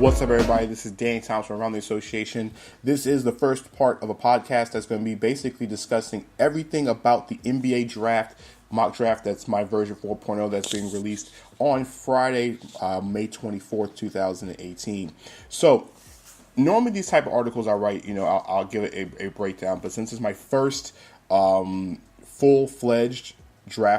What's up, everybody? This is Danny Thompson around the association. This is the first part of a podcast that's going to be basically discussing everything about the NBA draft, mock draft. That's my version 4.0 that's being released on Friday, May 24th, 2018. So, normally these type of articles I write, I'll give it a breakdown. But since it's my first full-fledged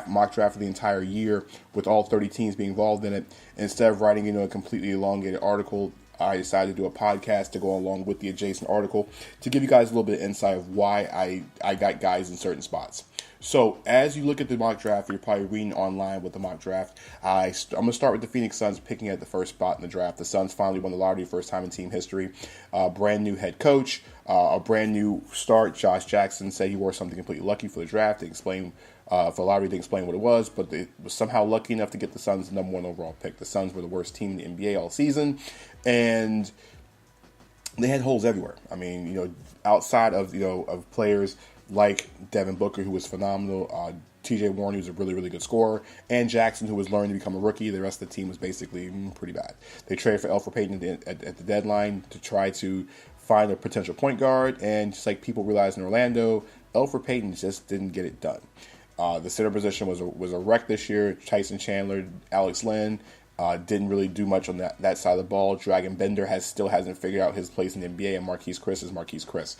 mock draft for the entire year with all 30 teams being involved in it, instead of writing a completely elongated article, I decided to do a podcast to go along with the adjacent article to give you guys a little bit of insight of why I got guys in certain spots. So as you look at the mock draft, you're probably reading online with the mock draft. I'm going to start with the Phoenix Suns picking at the first spot in the draft. The Suns finally won the lottery, first time in team history. Brand new head coach, a brand new start. Josh Jackson said he wore something completely lucky for the draft. They explained for the lottery, they explained what it was, but they was somehow lucky enough to get the Suns' number one overall pick. The Suns were the worst team in the NBA all season, and they had holes everywhere. I mean, outside of of players like Devin Booker, who was phenomenal, T.J. Warren, who's a really, really good scorer, and Jackson, who was learning to become a rookie. The rest of the team was basically pretty bad. They traded for Elfrid Payton at the deadline to try to find a potential point guard, and just like people realized in Orlando, Elfrid Payton just didn't get it done. The center position was a wreck this year. Tyson Chandler, Alex Len didn't really do much on that side of the ball. Dragon Bender still hasn't figured out his place in the NBA, and Marquise Chris is Marquise Chris.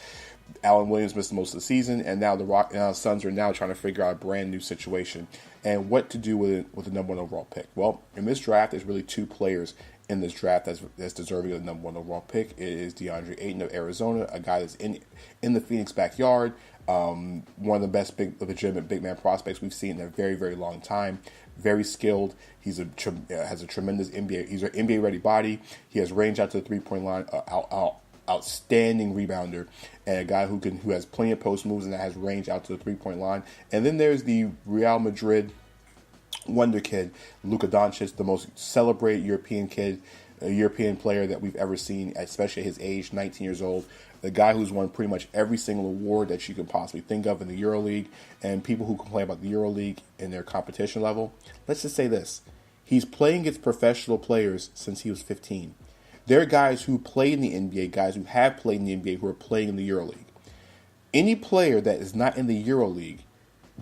Allen Williams missed most of the season, and now the Suns are now trying to figure out a brand new situation and what to do with the number one overall pick. Well, in this draft, there's really two players in this draft that's deserving of the number one overall pick. It is DeAndre Ayton of Arizona, a guy that's in the Phoenix backyard. One of the best legitimate big man prospects we've seen in a very, very long time. Very skilled. Has a tremendous NBA. He's an NBA ready body. He has range out to the 3-point line. Outstanding rebounder, and a guy who has plenty of post moves and that has range out to the 3-point line. And then there's the Real Madrid wonder kid, Luka Doncic, the most celebrated European player that we've ever seen, especially at his age, 19 years old. The guy who's won pretty much every single award that you could possibly think of in the EuroLeague. And people who complain about the EuroLeague and their competition level, let's just say this. He's playing against professional players since he was 15. There are guys who play in the NBA, guys who have played in the NBA who are playing in the EuroLeague. Any player that is not in the EuroLeague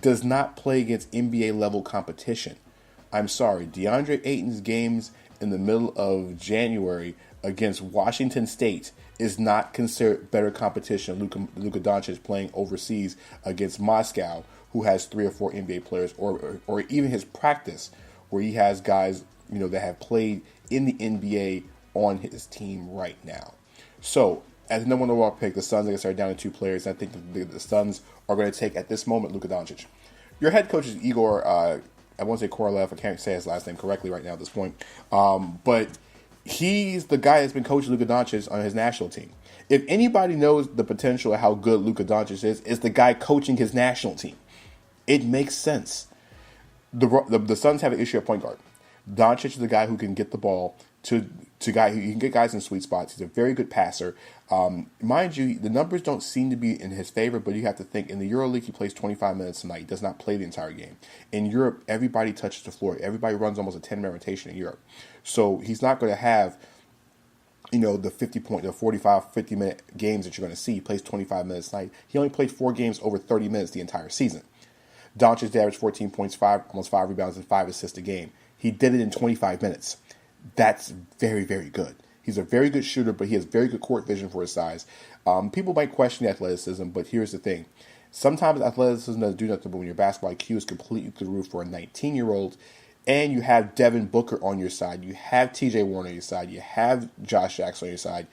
does not play against NBA level competition. I'm sorry, DeAndre Ayton's games in the middle of January against Washington State is not considered better competition. Luka Doncic playing overseas against Moscow, who has 3 or 4 NBA players, or even his practice, where he has guys that have played in the NBA on his team right now. So, as the number one overall pick, the Suns are down to 2 players. And I think the Suns are going to take, at this moment, Luka Doncic. Your head coach is Igor, I won't say Korolev, I can't say his last name correctly right now at this point. But he's the guy that's been coaching Luka Doncic on his national team. If anybody knows the potential of how good Luka Doncic is, it's the guy coaching his national team. It makes sense. The Suns have an issue at point guard. Doncic is the guy who can get the ball to guy who can get guys in sweet spots. He's a very good passer. Mind you, the numbers don't seem to be in his favor, but you have to think in the EuroLeague he plays 25 minutes a night. He does not play the entire game. In Europe, everybody touches the floor. Everybody runs almost a 10-man rotation in Europe. So he's not going to have the 45, 50-minute games that you're going to see. He plays 25 minutes a night. He only played 4 games over 30 minutes the entire season. Doncic averaged 14 points, almost 5 rebounds, and 5 assists a game. He did it in 25 minutes. That's very, very good. He's a very good shooter, but he has very good court vision for his size. People might question the athleticism, but here's the thing. Sometimes athleticism doesn't do nothing, but when your basketball IQ is completely through the roof for a 19-year-old, and you have Devin Booker on your side, you have T.J. Warren on your side, you have Josh Jackson on your side,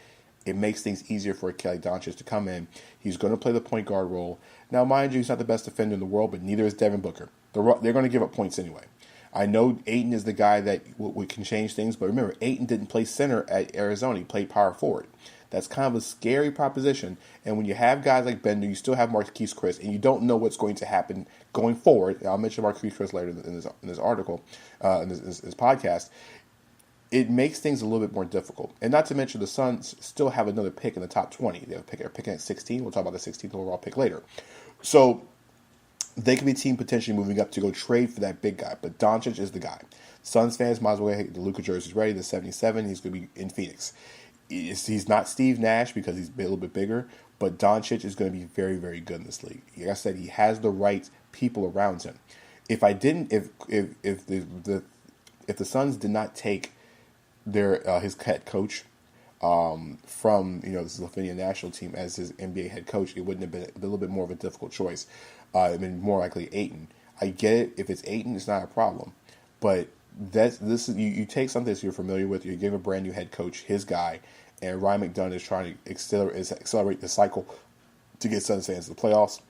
it makes things easier for Kelly Doncic to come in. He's going to play the point guard role. Now, mind you, he's not the best defender in the world, but neither is Devin Booker. They're going to give up points anyway. I know Ayton is the guy that can change things, but remember, Ayton didn't play center at Arizona. He played power forward. That's kind of a scary proposition. And when you have guys like Bender, you still have Marquise Chris, and you don't know what's going to happen going forward. I'll mention Marquise Chris later in this article, in this podcast. It makes things a little bit more difficult. And not to mention the Suns still have another pick in the top 20. They're picking at 16. We'll talk about the 16th overall pick later. So they could be a team potentially moving up to go trade for that big guy. But Doncic is the guy. Suns fans might as well get the Luka jerseys ready. The 77, he's going to be in Phoenix. He's not Steve Nash because he's a little bit bigger, but Doncic is going to be very, very good in this league. Like I said, he has the right people around him. If the Suns did not take his head coach from this Lithuanian national team as his NBA head coach, it wouldn't have been a little bit more of a difficult choice. It'd been more likely Ayton. I get it. If it's Ayton, it's not a problem. But you take something that you're familiar with, you give a brand new head coach, his guy, and Ryan McDonough is trying to accelerate the cycle to get Suns fans to the playoffs.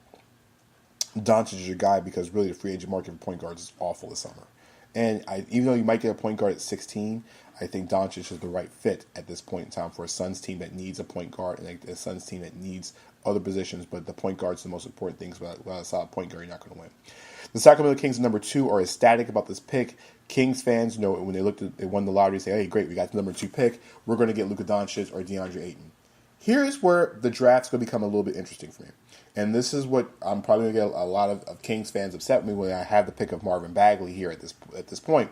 Doncic is your guy because really the free agent market for point guards is awful this summer. And even though you might get a point guard at 16, I think Doncic is the right fit at this point in time for a Suns team that needs a point guard and a Suns team that needs other positions, but the point guard's the most important thing. Without a solid point guard, you're not going to win. The Sacramento Kings, number 2, are ecstatic about this pick. Kings fans know when they won the lottery, say, hey, great, we got the number 2 pick. We're going to get Luka Doncic or DeAndre Ayton. Here's where the draft's going to become a little bit interesting for me. And this is what I'm probably going to get a lot of Kings fans upset with me when I have the pick of Marvin Bagley here at this point.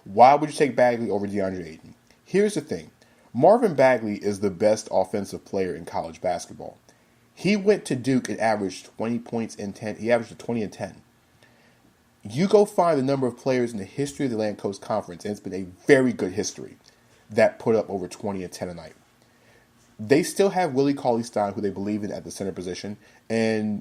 Why would you take Bagley over DeAndre Ayton? Here's the thing. Marvin Bagley is the best offensive player in college basketball. He went to Duke and averaged 20 points in 10. He averaged 20 and 10. You go find the number of players in the history of the Atlantic Coast Conference, and it's been a very good history, that put up over 20 and 10 a night. They still have Willie Cauley-Stein, who they believe in at the center position. And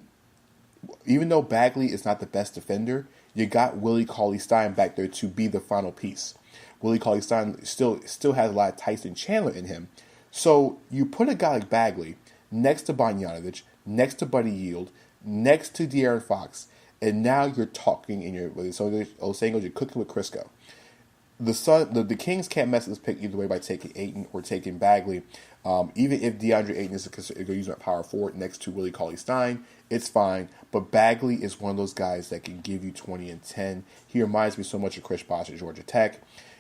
even though Bagley is not the best defender, you got Willie Cauley-Stein back there to be the final piece. Willie Cauley-Stein still has a lot of Tyson Chandler in him. So you put a guy like Bagley next to Bogdanovich, next to Buddy Hield, next to De'Aaron Fox, and now you're talking in your saying you're cooking with Crisco. The Kings can't mess with this pick either way by taking Ayton or taking Bagley. Even if DeAndre Ayton is going to use that power forward next to Willie Cauley-Stein, it's fine. But Bagley is one of those guys that can give you 20 and 10. He reminds me so much of Chris Bosh at Georgia Tech.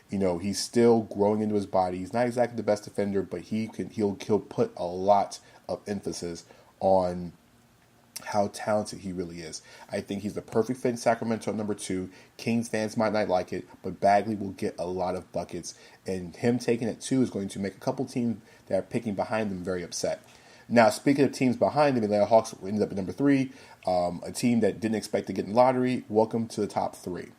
He's still growing into his body. He's not exactly the best defender, but he'll put a lot of emphasis on how talented he really is. I think he's the perfect fit in Sacramento at number 2. Kings fans might not like it, but Bagley will get a lot of buckets, and him taking at 2 is going to make a couple teams that are picking behind them very upset. Now, speaking of teams behind them, the Atlanta Hawks ended up at number 3, a team that didn't expect to get in the lottery. Welcome to the top 3.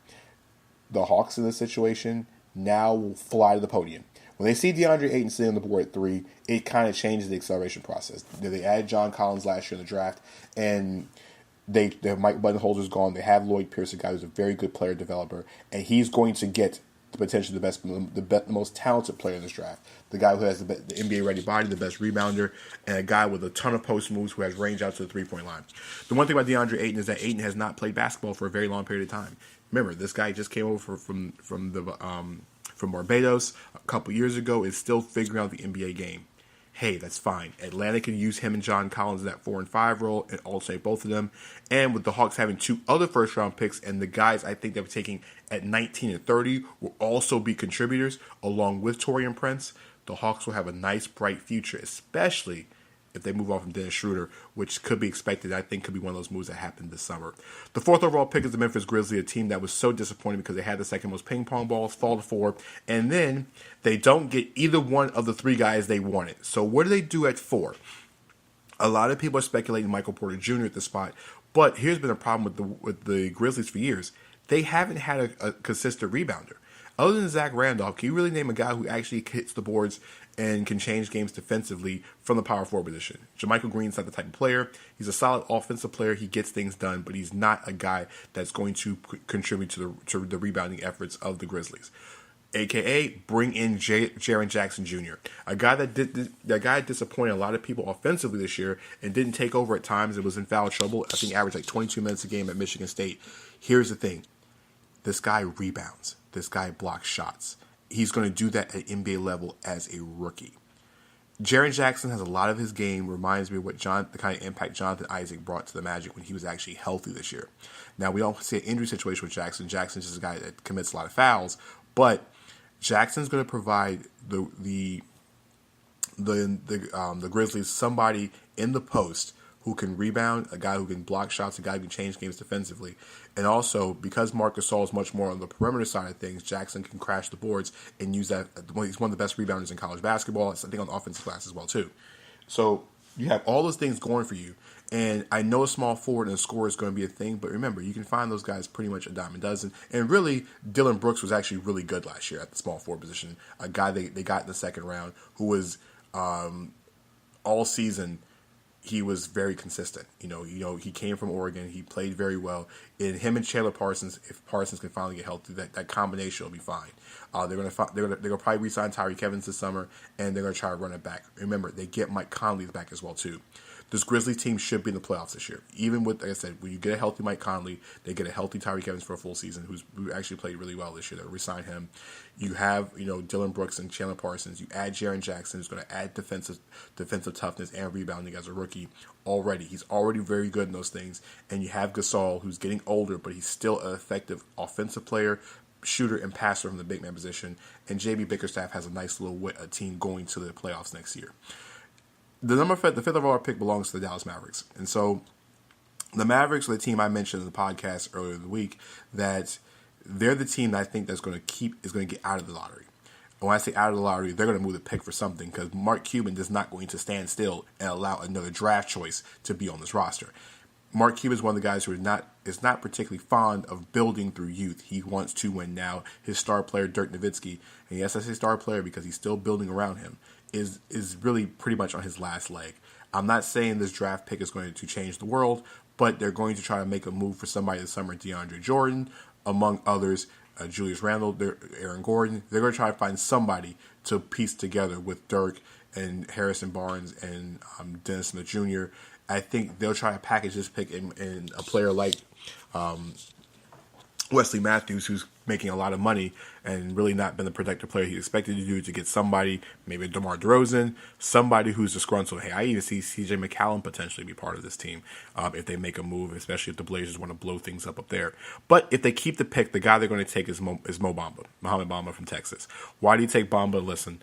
The Hawks in this situation now will fly to the podium. When they see DeAndre Ayton sitting on the board at 3, it kind of changes the acceleration process. They added John Collins last year in the draft, and their Mike Budenholzer's gone. They have Lloyd Pierce, a guy who's a very good player developer, and he's going to get potentially the most talented player in this draft. The guy who has the NBA-ready body, the best rebounder, and a guy with a ton of post moves who has range out to the three-point line. The one thing about DeAndre Ayton is that Ayton has not played basketball for a very long period of time. Remember, this guy just came over from Barbados a couple years ago, is still figuring out the NBA game. Hey, that's fine. Atlanta can use him and John Collins in that 4 and 5 role and alternate both of them. And with the Hawks having 2 other first-round picks, and the guys I think they're taking at 19 and 30 will also be contributors, along with Taurean Prince, the Hawks will have a nice, bright future, especially if they move on from Dennis Schroeder, which could be expected. I think could be one of those moves that happened this summer. The 4th overall pick is the Memphis Grizzlies, a team that was so disappointing because they had the second most ping pong balls, fall to 4, and then they don't get either one of the 3 guys they wanted. So what do they do at 4? A lot of people are speculating Michael Porter Jr. at the spot, but here's been a problem with the Grizzlies for years. They haven't had a consistent rebounder. Other than Zach Randolph, can you really name a guy who actually hits the boards and can change games defensively from the power forward position? JaMychal Green's not the type of player. He's a solid offensive player. He gets things done, but he's not a guy that's going to contribute to the rebounding efforts of the Grizzlies. AKA, bring in Jaren Jackson Jr., a guy that disappointed a lot of people offensively this year and didn't take over at times and was in foul trouble. I think averaged like 22 minutes a game at Michigan State. Here's the thing. This guy rebounds. This guy blocks shots. He's going to do that at NBA level as a rookie. Jaren Jackson has a lot of his game, reminds me of the kind of impact Jonathan Isaac brought to the Magic when he was actually healthy this year. Now, we don't see an injury situation with Jackson. Jackson's just a guy that commits a lot of fouls, but Jackson's going to provide the Grizzlies somebody in the post who can rebound, a guy who can block shots, a guy who can change games defensively. And also, because Marc Gasol is much more on the perimeter side of things, Jackson can crash the boards and use that. He's one of the best rebounders in college basketball. I think on the offensive class as well, too. So you have all those things going for you. And I know a small forward and a scorer is going to be a thing, but remember, you can find those guys pretty much a dime a dozen. And really, Dylan Brooks was actually really good last year at the small forward position. A guy they got in the second round who was all season, he was very consistent. He came from Oregon. He played very well. And him and Chandler Parsons, if Parsons can finally get healthy, that combination will be fine. They're gonna probably re-sign Tyreke Evans this summer, and they're gonna try to run it back. Remember, they get Mike Conley back as well too. This Grizzlies team should be in the playoffs this year. Even with, like I said, when you get a healthy Mike Conley, they get a healthy Tyreke Evans for a full season, who actually played really well this year. They'll re-sign him. You have, Dylan Brooks and Chandler Parsons. You add Jaren Jackson, who's going to add defensive toughness and rebounding as a rookie already. He's already very good in those things. And you have Gasol, who's getting older, but he's still an effective offensive player, shooter, and passer from the big man position. And JB Bickerstaff has a nice little team going to the playoffs next year. The fifth overall pick belongs to the Dallas Mavericks. And so the Mavericks are the team I mentioned in the podcast earlier in the week, that they're the team that I think is going to get out of the lottery. And when I say out of the lottery, they're going to move the pick for something, because Mark Cuban is not going to stand still and allow another draft choice to be on this roster. Mark Cuban is one of the guys who is not particularly fond of building through youth. He wants to win now. His star player, Dirk Nowitzki, and yes, I say star player because he's still building around him, is really pretty much on his last leg. I'm not saying this draft pick is going to change the world, but they're going to try to make a move for somebody this summer, DeAndre Jordan, among others, Julius Randle, Aaron Gordon. They're going to try to find somebody to piece together with Dirk and Harrison Barnes and Dennis Smith Jr. I think they'll try to package this pick in a player like Wesley Matthews, who's making a lot of money and really not been the productive player he expected to do, to get somebody, maybe DeMar DeRozan, somebody who's disgruntled. Hey, I even see CJ McCollum potentially be part of this team if they make a move, especially if the Blazers want to blow things up there. But if they keep the pick, the guy they're going to take is Mo Bamba, Mohamed Bamba from Texas. Why do you take Bamba? Listen,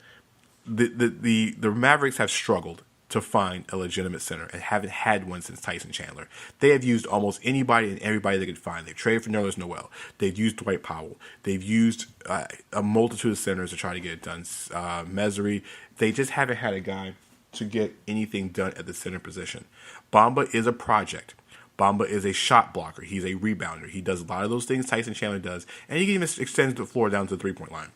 the Mavericks have struggled to find a legitimate center and haven't had one since Tyson Chandler. They have used almost anybody and everybody they could find. They've traded for Nerlens Noel. They've used Dwight Powell. They've used a multitude of centers to try to get it done. Mesri. They just haven't had a guy to get anything done at the center position. Bamba is a project. Bamba is a shot blocker. He's a rebounder. He does a lot of those things Tyson Chandler does, and he can even extend the floor down to the three-point line.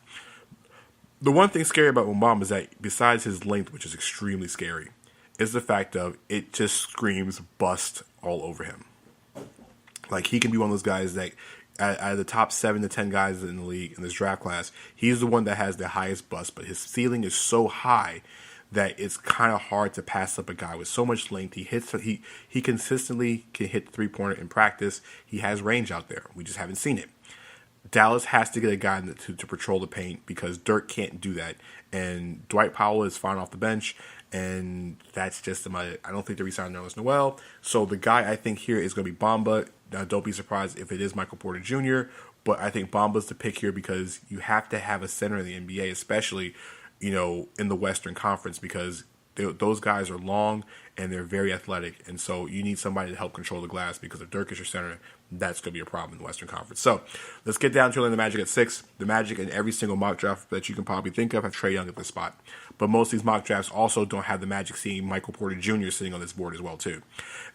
The one thing scary about Bamba is that besides his length, which is extremely scary, is the fact of it just screams bust all over him. Like, he can be one of those guys that out of the top 7 to 10 guys in the league in this draft class, he's the one that has the highest bust, but his ceiling is so high that it's kind of hard to pass up a guy with so much length. He consistently can hit the three-pointer in practice. He has range out there. We just haven't seen it. Dallas has to get a guy to patrol the paint, because Dirk can't do that. And Dwight Powell is fine off the bench, and that's just I don't think they re-signed Nerlens Noel. So the guy I think here is going to be Bamba. Now, don't be surprised if it is Michael Porter Jr., but I think Bamba's the pick here, because you have to have a center in the NBA, especially, in the Western Conference, because those guys are long and they're very athletic, and so you need somebody to help control the glass, because if Dirk is your center, that's going to be a problem in the Western Conference. So let's get down to the Magic at 6. The Magic, in every single mock draft that you can probably think of, have Trae Young at this spot. But most of these mock drafts also don't have the Magic seeing Michael Porter Jr. sitting on this board as well, too.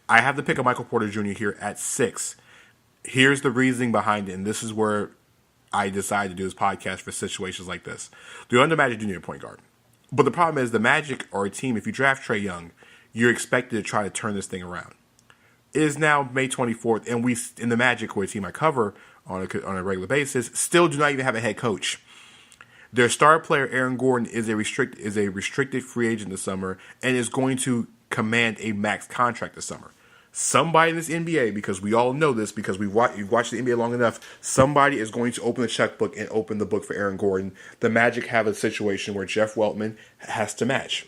I have the pick of Michael Porter Jr. here at 6. Here's the reasoning behind it, and this is where I decided to do this podcast for situations like this. The under Magic do need a point guard. But the problem is the Magic are a team, if you draft Trae Young, you're expected to try to turn this thing around. It is now May 24th, and we, in the Magic, who are a team I cover on a regular basis, still do not even have a head coach. Their star player, Aaron Gordon, is a restricted free agent this summer and is going to command a max contract this summer. Somebody in this NBA, because we all know this, because you've watched the NBA long enough, somebody is going to open the checkbook and open the book for Aaron Gordon. The Magic have a situation where Jeff Weltman has to match.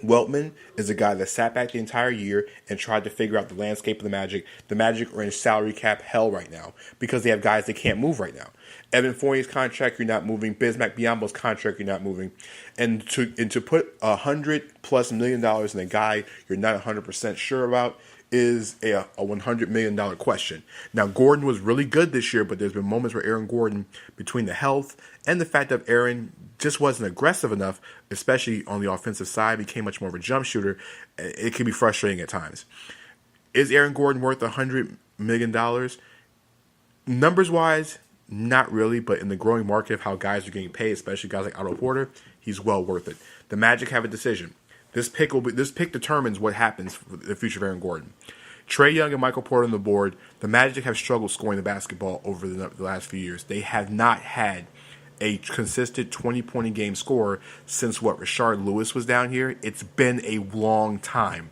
Weltman is a guy that sat back the entire year and tried to figure out the landscape of the Magic. The Magic are in salary cap hell right now because they have guys that can't move right now. Evan Fournier's contract, you're not moving. Bismack Biyombo's contract, you're not moving. And to put $100+ million in a guy you're not 100% sure about is a $100 million question. Now, Gordon was really good this year, but there's been moments where Aaron Gordon, between the health and the fact that Aaron just wasn't aggressive enough, especially on the offensive side, became much more of a jump shooter, it can be frustrating at times. Is Aaron Gordon worth $100 million? Numbers-wise, not really, but in the growing market of how guys are getting paid, especially guys like Otto Porter, he's well worth it. The Magic have a decision. This pick determines what happens for the future of Aaron Gordon. Trae Young and Michael Porter on the board. The Magic have struggled scoring the basketball over the last few years. They have not had a consistent 20-point game scorer since Rashard Lewis was down here. It's been a long time.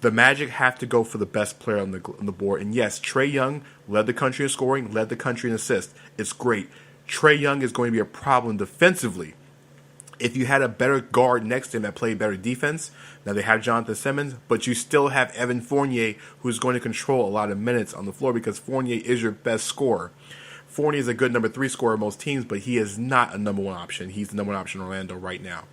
The Magic have to go for the best player on the board. And yes, Trae Young led the country in scoring, led the country in assists. It's great. Trae Young is going to be a problem defensively. If you had a better guard next to him that played better defense, now they have Jonathan Simmons, but you still have Evan Fournier, who's going to control a lot of minutes on the floor because Fournier is your best scorer. Fournier is a good number 3 scorer on most teams, but he is not a number 1 option. He's the number 1 option in Orlando right now.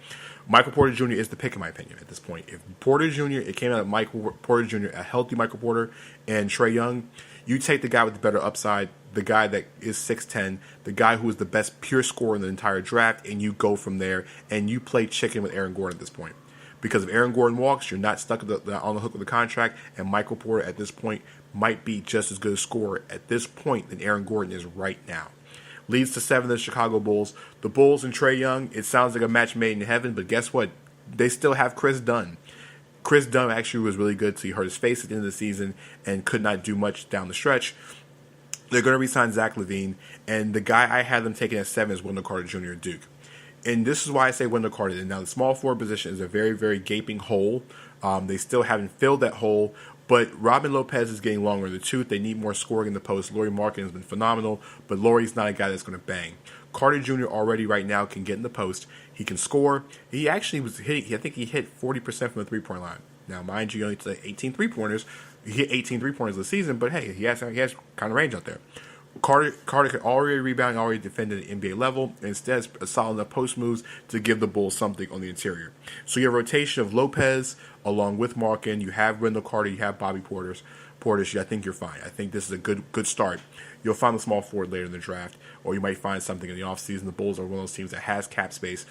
Michael Porter Jr. is the pick, in my opinion, at this point. If Porter Jr., it came out of Michael Porter Jr., a healthy Michael Porter, and Trae Young, you take the guy with the better upside, the guy that is 6'10", the guy who is the best pure scorer in the entire draft, and you go from there, and you play chicken with Aaron Gordon at this point. Because if Aaron Gordon walks, you're not stuck on the hook of the contract, and Michael Porter at this point might be just as good a scorer at this point than Aaron Gordon is right now. Leads to 7 the Chicago Bulls. The Bulls and Trae Young, it sounds like a match made in heaven, but guess what? They still have Chris Dunn. Chris Dunn actually was really good, so he hurt his face at the end of the season and could not do much down the stretch. They're going to re-sign Zach LaVine, and the guy I had them taking at 7 is Wendell Carter Jr. at Duke. And this is why I say Wendell Carter. Now, the small forward position is a very, very gaping hole. They still haven't filled that hole, but Robin Lopez is getting longer in the tooth. They need more scoring in the post. Lauri Markkanen has been phenomenal, but Lauri's not a guy that's going to bang. Carter Jr. already right now can get in the post. He can score. He actually was hitting, I think he hit 40% from the three-point line. Now, mind you, he only took 18 three-pointers. He hit 18 three-pointers this season, but hey, he has kind of range out there. Carter could already rebound, already defend at the NBA level, and instead a solid enough post moves to give the Bulls something on the interior. So you have a rotation of Lopez along with Markin. You have Wendell Carter, you have Bobby Portis. I think you're fine. I think this is a good start. You'll find a small forward later in the draft, or you might find something in the offseason. The Bulls are one of those teams that has cap space.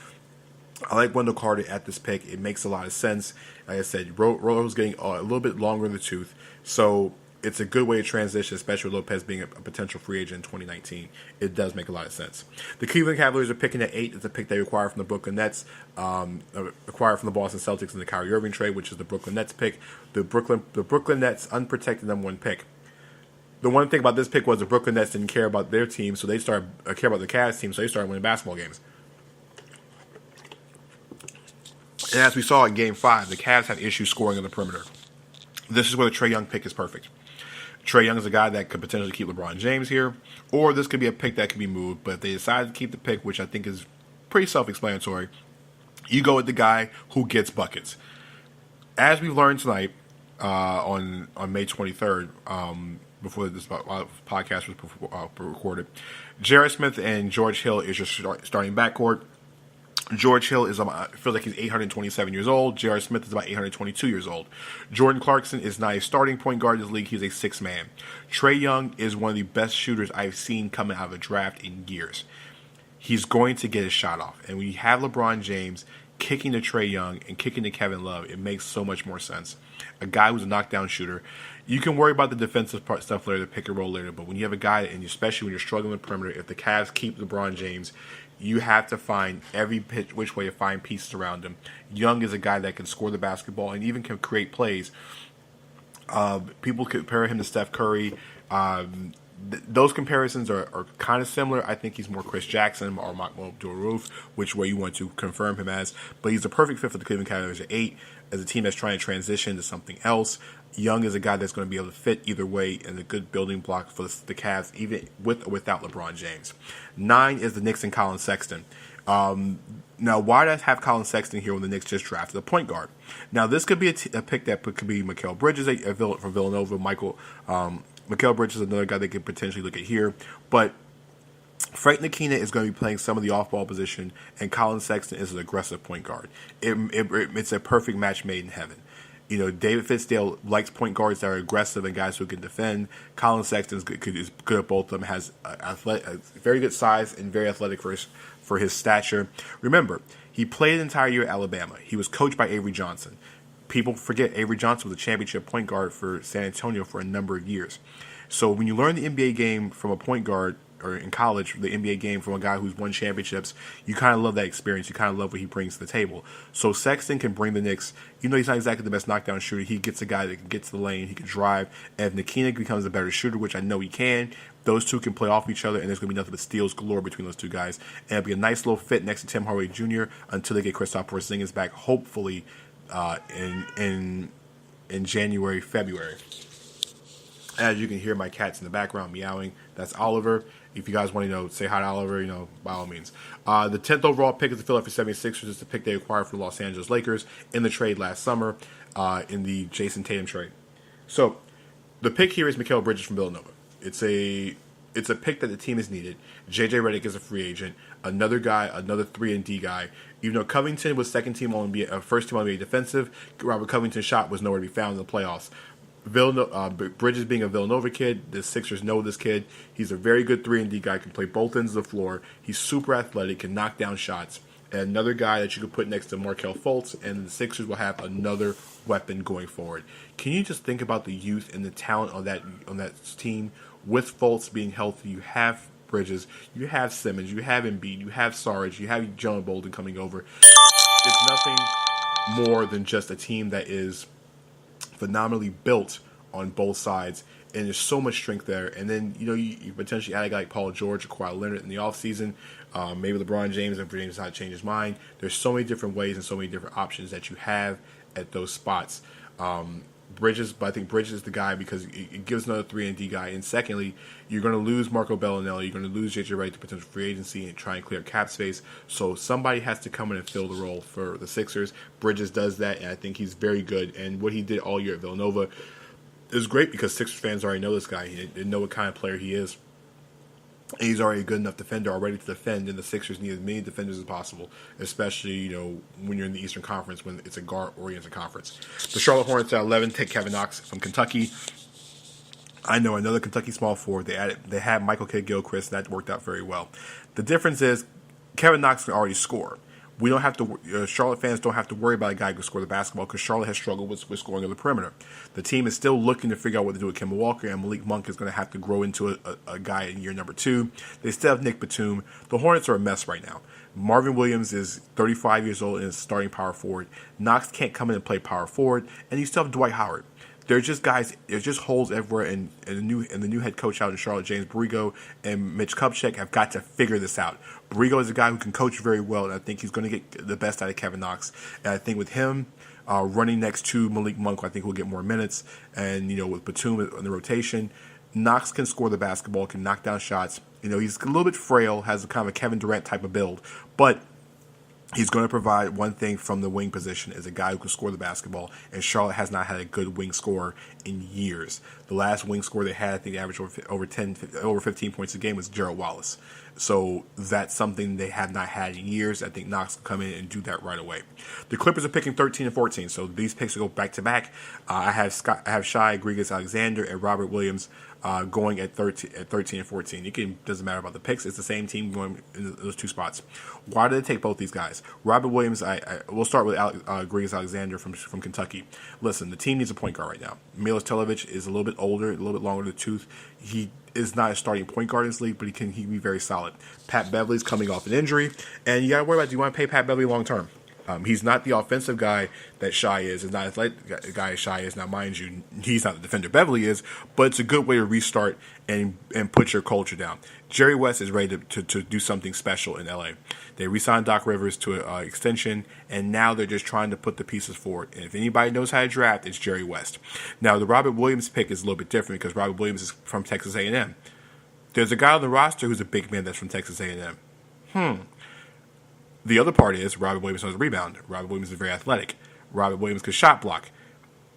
I like Wendell Carter at this pick. It makes a lot of sense. Like I said, Rolo's getting a little bit longer in the tooth, so it's a good way to transition, especially with Lopez being a potential free agent in 2019. It does make a lot of sense. The Cleveland Cavaliers are picking at 8. It's a pick they acquired from the Brooklyn Nets, acquired from the Boston Celtics in the Kyrie Irving trade, which is the Brooklyn Nets pick. The Brooklyn Nets unprotected number 1 pick. The one thing about this pick was the Brooklyn Nets didn't care about their team, so they started care about the Cavs team, so they started winning basketball games. And as we saw in Game 5, the Cavs had issues scoring on the perimeter. This is where the Trae Young pick is perfect. Trae Young is a guy that could potentially keep LeBron James here, or this could be a pick that could be moved. But if they decide to keep the pick, which I think is pretty self-explanatory, you go with the guy who gets buckets. As we've learned tonight on May 23rd, before this podcast was recorded, J.R. Smith and George Hill is your starting backcourt. George Hill feels like he's 827 years old. J.R. Smith is about 822 years old. Jordan Clarkson is not a starting point guard in this league. He's a 6-man. Trae Young is one of the best shooters I've seen coming out of a draft in years. He's going to get his shot off. And when you have LeBron James kicking to Trae Young and kicking to Kevin Love, it makes so much more sense. A guy who's a knockdown shooter. You can worry about the defensive stuff later, the pick and roll later, but when you have a guy, and especially when you're struggling with perimeter, if the Cavs keep LeBron James, you have to find which way to find pieces around him. Young is a guy that can score the basketball and even can create plays. People compare him to Steph Curry. Those comparisons are kind of similar. I think he's more Chris Jackson or Mahmoud Abdul-Rauf, which way you want to confirm him as. But he's the perfect fit for the Cleveland Cavaliers at 8 as a team that's trying to transition to something else. Young is a guy that's going to be able to fit either way and a good building block for the Cavs, even with or without LeBron James. 9 is the Knicks and Colin Sexton. Now, why did I have Colin Sexton here when the Knicks just drafted a point guard? Now, this could be a pick that could be Mikal Bridges from Villanova. Mikal Bridges is another guy they could potentially look at here. But Frank Ntilikina is going to be playing some of the off-ball position, and Colin Sexton is an aggressive point guard. It's a perfect match made in heaven. You know, David Fitzdale likes point guards that are aggressive and guys who can defend. Colin Sexton is good at both of them, has a very good size and very athletic for his stature. Remember, he played an entire year at Alabama. He was coached by Avery Johnson. People forget Avery Johnson was a championship point guard for San Antonio for a number of years. So when you learn the NBA game from a point guard, or in college, the NBA game from a guy who's won championships, you kind of love that experience. You kind of love what he brings to the table. So Sexton can bring the Knicks. You know, he's not exactly the best knockdown shooter. He gets a guy that can get to the lane. He can drive. And if Ntilikina becomes a better shooter, which I know he can, those two can play off each other, and there's going to be nothing but steals galore between those two guys. And it'll be a nice little fit next to Tim Hardaway Jr. until they get Kristaps Porzingis back, hopefully in January, February. As you can hear my cats in the background meowing, that's Oliver. If you guys want to, say hi to Oliver, by all means. The 10th overall pick is the Philadelphia 76ers. It's the pick they acquired from the Los Angeles Lakers in the trade last summer, in the Jason Tatum trade. So, the pick here is Mikal Bridges from Villanova. It's a pick that the team has needed. J.J. Redick is a free agent. Another guy, another 3-and-D guy. Even though Covington was first team All-NBA defensive, Robert Covington's shot was nowhere to be found in the playoffs. Bridges being a Villanova kid, the Sixers know this kid. He's a very good 3-and-D guy, can play both ends of the floor. He's super athletic, can knock down shots. And another guy that you could put next to Markelle Fultz, and the Sixers will have another weapon going forward. Can you just think about the youth and the talent on that team? With Fultz being healthy, you have Bridges, you have Simmons, you have Embiid, you have Sarge, you have John Bolden coming over. It's nothing more than just a team that is phenomenally built on both sides, and there's so much strength there. And then, you potentially add a guy like Paul George or Kawhi Leonard in the offseason, maybe LeBron James if James decides to change his mind. There's so many different ways and so many different options that you have at those spots. Bridges, but I think Bridges is the guy because it gives another 3-and-D guy. And secondly, you're going to lose Marco Bellinelli. You're going to lose J.J. Redick to potential free agency and try and clear cap space. So somebody has to come in and fill the role for the Sixers. Bridges does that, and I think he's very good. And what he did all year at Villanova is great because Sixers fans already know this guy. They know what kind of player he is. And he's already a good enough defender, already to defend, and the Sixers need as many defenders as possible, especially, when you're in the Eastern Conference, when it's a guard-oriented conference. The Charlotte Hornets at 11 take Kevin Knox from Kentucky. I know another Kentucky small forward. They had Michael Kidd-Gilchrist, and that worked out very well. The difference is Kevin Knox can already score. We don't have to. Charlotte fans don't have to worry about a guy who can score the basketball because Charlotte has struggled with scoring on the perimeter. The team is still looking to figure out what to do with Kemba Walker, and Malik Monk is going to have to grow into a guy in year number 2. They still have Nick Batum. The Hornets are a mess right now. Marvin Williams is 35 years old and is starting power forward. Knox can't come in and play power forward, and you still have Dwight Howard. There's just guys. There's just holes everywhere, and the new head coach out in Charlotte, James Borrego, and Mitch Kupchak have got to figure this out. Borrego is a guy who can coach very well, and I think he's going to get the best out of Kevin Knox. And I think with him running next to Malik Monk, I think we'll get more minutes. And with Batum in the rotation, Knox can score the basketball, can knock down shots. He's a little bit frail, has a kind of a Kevin Durant type of build, but he's going to provide one thing from the wing position as a guy who can score the basketball, and Charlotte has not had a good wing scorer in years. The last wing scorer they had, I think, averaged over 15 points a game was Gerald Wallace. So that's something they have not had in years. I think Knox can come in and do that right away. The Clippers are picking 13 and 14, so these picks will go back to back. I have Shai Gilgeous-Alexander and Robert Williams going at 13 and 14. It doesn't matter about the picks. It's the same team going in those two spots. Why did they take both these guys? Robert Williams, we'll start with Gilgeous-Alexander from Kentucky. Listen, the team needs a point guard right now. Milos Telovic is a little bit older, a little bit longer in the tooth. He is not a starting point guard in this league, but he can be very solid. Pat Beverly's coming off an injury, and you got to worry about, do you want to pay Pat Beverly long term? He's not the offensive guy that Shai is. He's not as light guy as Shai is. Now, mind you, he's not the defender Beverly is, but it's a good way to restart and put your culture down. Jerry West is ready to do something special in L.A. They re-signed Doc Rivers to an extension, and now they're just trying to put the pieces forward. And if anybody knows how to draft, it's Jerry West. Now, the Robert Williams pick is a little bit different because Robert Williams is from Texas A&M. There's a guy on the roster who's a big man that's from Texas A&M. The other part is Robert Williams knows rebound. Robert Williams is very athletic. Robert Williams could shot block.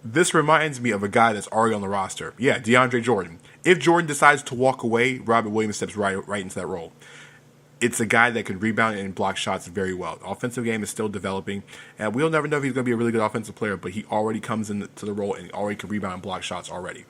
This reminds me of a guy that's already on the roster. Yeah, DeAndre Jordan. If Jordan decides to walk away, Robert Williams steps right into that role. It's a guy that can rebound and block shots very well. The offensive game is still developing, and we'll never know if he's going to be a really good offensive player, but he already comes into the role and already can rebound and block shots already.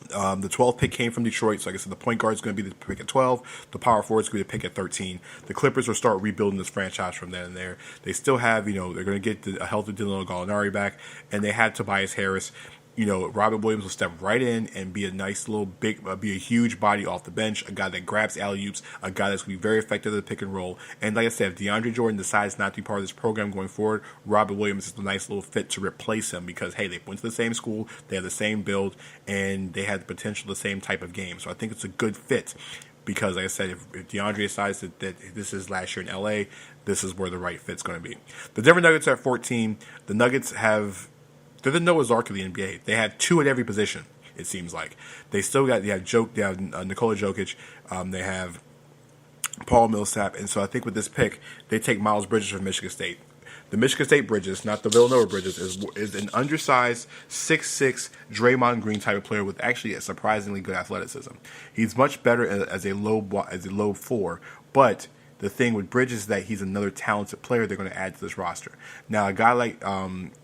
The 12th pick came from Detroit, so like I said, the point guard is going to be the pick at 12. The power forward is going to be the pick at 13. The Clippers will start rebuilding this franchise from then and there. They still have, they're going to get a healthy Danilo Gallinari back, and they have Tobias Harris. Robert Williams will step right in and be a nice little be a huge body off the bench, a guy that grabs alley-oops, a guy that's going to be very effective at the pick and roll. And like I said, if DeAndre Jordan decides not to be part of this program going forward, Robert Williams is a nice little fit to replace him because, hey, they went to the same school, they have the same build, and they had the potential of the same type of game. So I think it's a good fit because, like I said, if DeAndre decides that this is last year in L.A., this is where the right fit's going to be. The Denver Nuggets are at 14. The Nuggets they're the Noah's Ark of the NBA. They have two at every position, it seems like. They have Nikola Jokic, they have Paul Millsap, and so I think with this pick, they take Miles Bridges from Michigan State. The Michigan State Bridges, not the Villanova Bridges, is an undersized 6'6" Draymond Green type of player with actually a surprisingly good athleticism. He's much better as a low 4, but the thing with Bridges is that he's another talented player they're going to add to this roster. Now, a guy like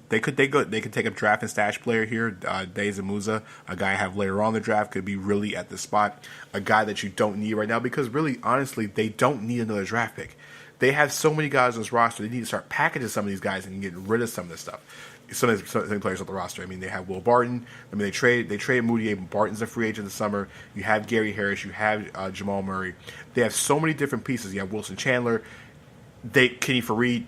they could take a draft and stash player here, Deza Musa, a guy I have later on in the draft, could be really at the spot, a guy that you don't need right now because really, honestly, they don't need another draft pick. They have so many guys on this roster. They need to start packaging some of these guys and getting rid of some of this stuff. Some of the players on the roster. I mean, they have Will Barton. I mean, they trade Moody. Barton's a free agent this summer. You have Gary Harris. You have Jamal Murray. They have so many different pieces. You have Wilson Chandler. Kenny Fareed.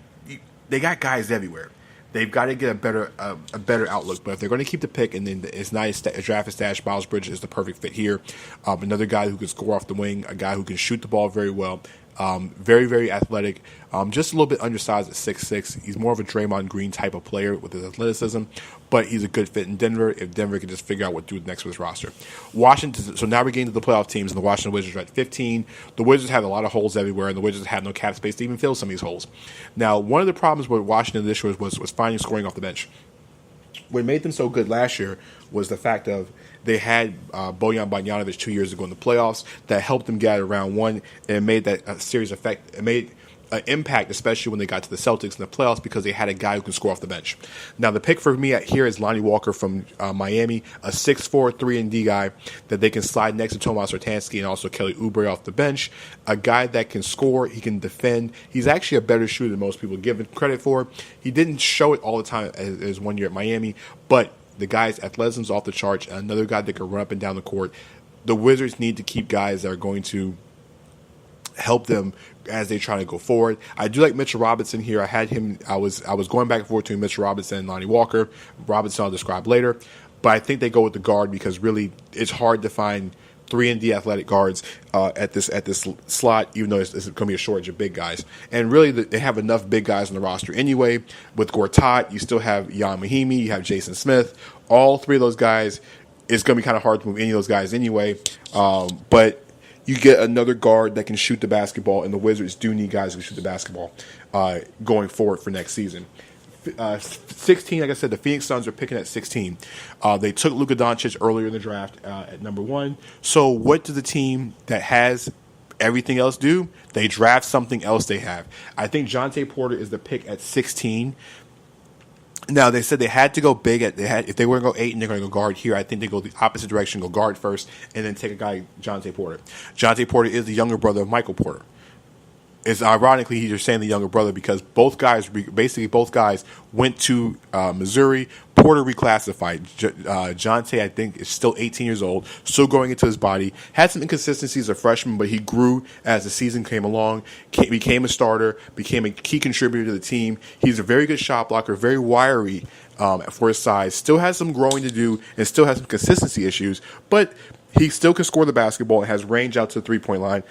They got guys everywhere. They've got to get a better outlook. But if they're going to keep the pick and then it's not a draft and stash, Miles Bridges is the perfect fit here. Another guy who can score off the wing, a guy who can shoot the ball very well. Very, very athletic. Just a little bit undersized at 6'6". He's more of a Draymond Green type of player with his athleticism, but he's a good fit in Denver if Denver can just figure out what to do next with his roster. Washington. So now we're getting to the playoff teams, and the Washington Wizards are at 15. The Wizards have a lot of holes everywhere, and the Wizards have no cap space to even fill some of these holes. Now, one of the problems with Washington this year was finding scoring off the bench. What made them so good last year was the fact of they had Bojan Bogdanovic 2 years ago in the playoffs that helped them get out of round one, and it made that a series effect. It made an impact, especially when they got to the Celtics in the playoffs, because they had a guy who can score off the bench. Now, the pick for me here is Lonnie Walker from Miami, a 6'4", 3-and-D guy that they can slide next to Tomas Satoransky and also Kelly Oubre off the bench. A guy that can score, he can defend. He's actually a better shooter than most people give him credit for. He didn't show it all the time as 1 year at Miami, but the guy's athleticism is off the charts. Another guy that can run up and down the court. The Wizards need to keep guys that are going to help them as they try to go forward. I do like Mitchell Robinson here. I had him. I was going back and forth between Mitchell Robinson and Lonnie Walker. Robinson I'll describe later, but I think they go with the guard because really it's hard to find 3-and-D athletic guards at this slot, even though it's going to be a shortage of big guys. And really, they have enough big guys on the roster anyway. With Gortat, you still have Jan Mahimi, you have Jason Smith. All three of those guys, it's going to be kind of hard to move any of those guys anyway. But you get another guard that can shoot the basketball, and the Wizards do need guys who can shoot the basketball going forward for next season. 16, like I said, the Phoenix Suns are picking at 16. They took Luka Doncic earlier in the draft at number 1. So what does the team that has everything else do? They draft something else they have. I think Jonte Porter is the pick at 16. Now, they said they had to go big. If they were going to go 8 and they're going to go guard here, I think they go the opposite direction, go guard first, and then take a guy, Jonte Porter. Jonte Porter is the younger brother of Michael Porter. It's ironically he's just saying the younger brother because both guys went to Missouri. Porter reclassified. Jonte, I think, is still 18 years old, still growing into his body. Had some inconsistencies as a freshman, but he grew as the season came along, became a starter, became a key contributor to the team. He's a very good shot blocker, very wiry for his size. Still has some growing to do and still has some consistency issues, but he still can score the basketball and has range out to the three-point line.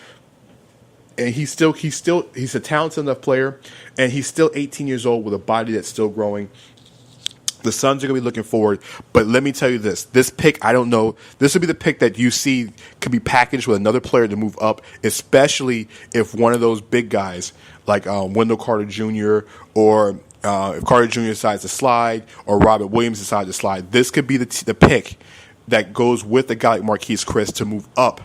And he's a talented enough player, and he's still 18 years old with a body that's still growing. The Suns are going to be looking forward, but let me tell you this. This pick, I don't know. This would be the pick that you see could be packaged with another player to move up, especially if one of those big guys, like Wendell Carter Jr. or if Carter Jr. decides to slide or Robert Williams decides to slide. This could be the pick that goes with a guy like Marquise Chris to move up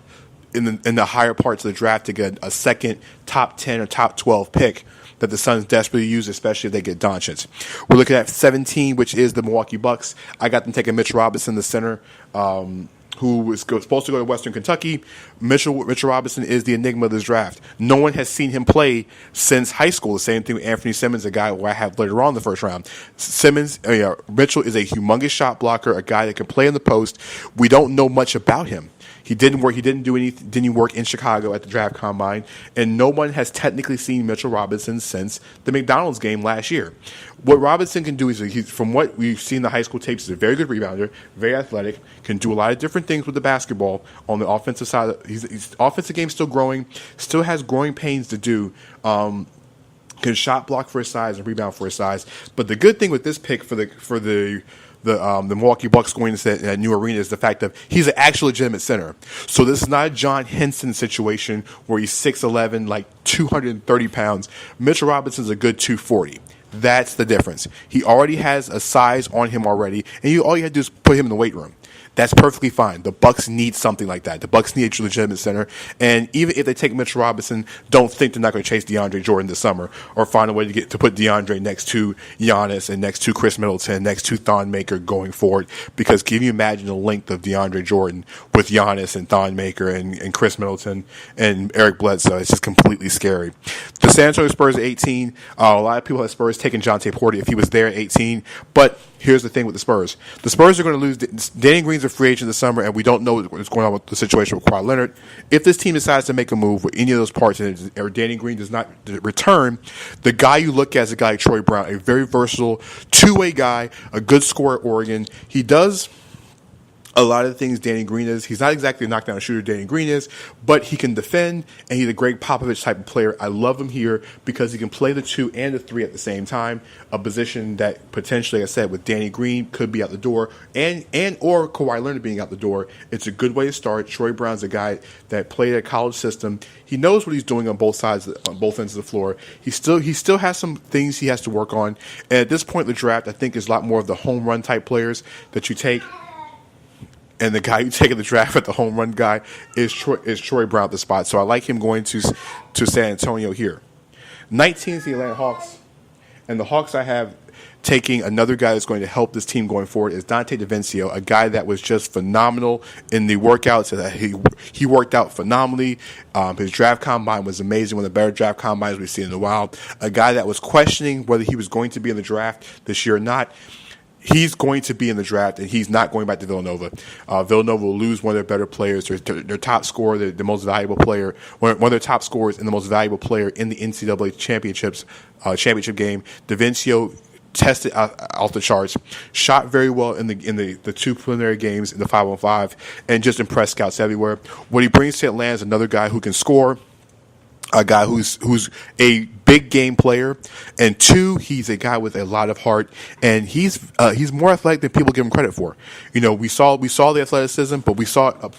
in the higher parts of the draft to get a second top 10 or top 12 pick that the Suns desperately use, especially if they get Doncic. We're looking at 17, which is the Milwaukee Bucks. I got them taking Mitch Robinson, the center, who was supposed to go to Western Kentucky. Mitchell Robinson is the enigma of this draft. No one has seen him play since high school. The same thing with Anthony Simmons, a guy who I have later on in the first round. Mitchell is a humongous shot blocker, a guy that can play in the post. We don't know much about him. He didn't work. He didn't do anything. Didn't work in Chicago at the draft combine, and no one has technically seen Mitchell Robinson since the McDonald's game last year. What Robinson can do is, from what we've seen in the high school tapes, he's a very good rebounder, very athletic, can do a lot of different things with the basketball on the offensive side. His offensive game still growing, still has growing pains to do. Can shot block for his size and rebound for his size. But the good thing with this pick for the Milwaukee Bucks going into that new arena is the fact that he's an actual legitimate center. So this is not a John Henson situation where he's 6'11", like 230 pounds. Mitchell Robinson's a good 240. That's the difference. He already has a size on him already, and all you have to do is put him in the weight room. That's perfectly fine. The Bucks need something like that. The Bucks need a legitimate center. And even if they take Mitchell Robinson, don't think they're not going to chase DeAndre Jordan this summer or find a way to put DeAndre next to Giannis and next to Chris Middleton, next to Thon Maker going forward. Because can you imagine the length of DeAndre Jordan with Giannis and Thon Maker and Chris Middleton and Eric Bledsoe? It's just completely scary. The San Antonio Spurs at 18. A lot of people have Spurs taking Jonte Porter if he was there at 18. But here's the thing with the Spurs. The Spurs are going to lose. Danny Green's a free agent this summer, and we don't know what's going on with the situation with Kawhi Leonard. If this team decides to make a move with any of those parts, or Danny Green does not return, the guy you look at is a guy like Troy Brown, a very versatile two-way guy, a good scorer at Oregon. He does a lot of the things Danny Green is. He's not exactly a knockdown shooter Danny Green is, but he can defend, and he's a Greg Popovich type of player. I love him here because he can play the 2 and the 3 at the same time, a position that potentially, like I said, with Danny Green could be out the door, and or Kawhi Leonard being out the door. It's a good way to start. Troy Brown's a guy that played a college system. He knows what he's doing on both sides, on both ends of the floor. He still has some things he has to work on. And at this point in the draft, I think is a lot more of the home run type players that you take. And the guy you take in the draft at the home run guy is Troy Brown at the spot. So I like him going to San Antonio here. 19 is the Atlanta Hawks. And the Hawks I have taking another guy that's going to help this team going forward is Dante DiVincenzo, a guy that was just phenomenal in the workouts. He worked out phenomenally. His draft combine was amazing, one of the better draft combines we've seen in a while. A guy that was questioning whether he was going to be in the draft this year or not. He's going to be in the draft, and he's not going back to Villanova. Villanova will lose one of their better players, their top scorer, the most valuable player, one of their top scorers and the most valuable player in the NCAA championship game. DiVincenzo tested off the charts, shot very well in the 2 preliminary games in the 5-on-5, and just impressed scouts everywhere. What he brings to Atlanta is another guy who can score, a guy who's a big game player, and 2, he's a guy with a lot of heart, and he's more athletic than people give him credit for. You know, we saw the athleticism, but we saw it up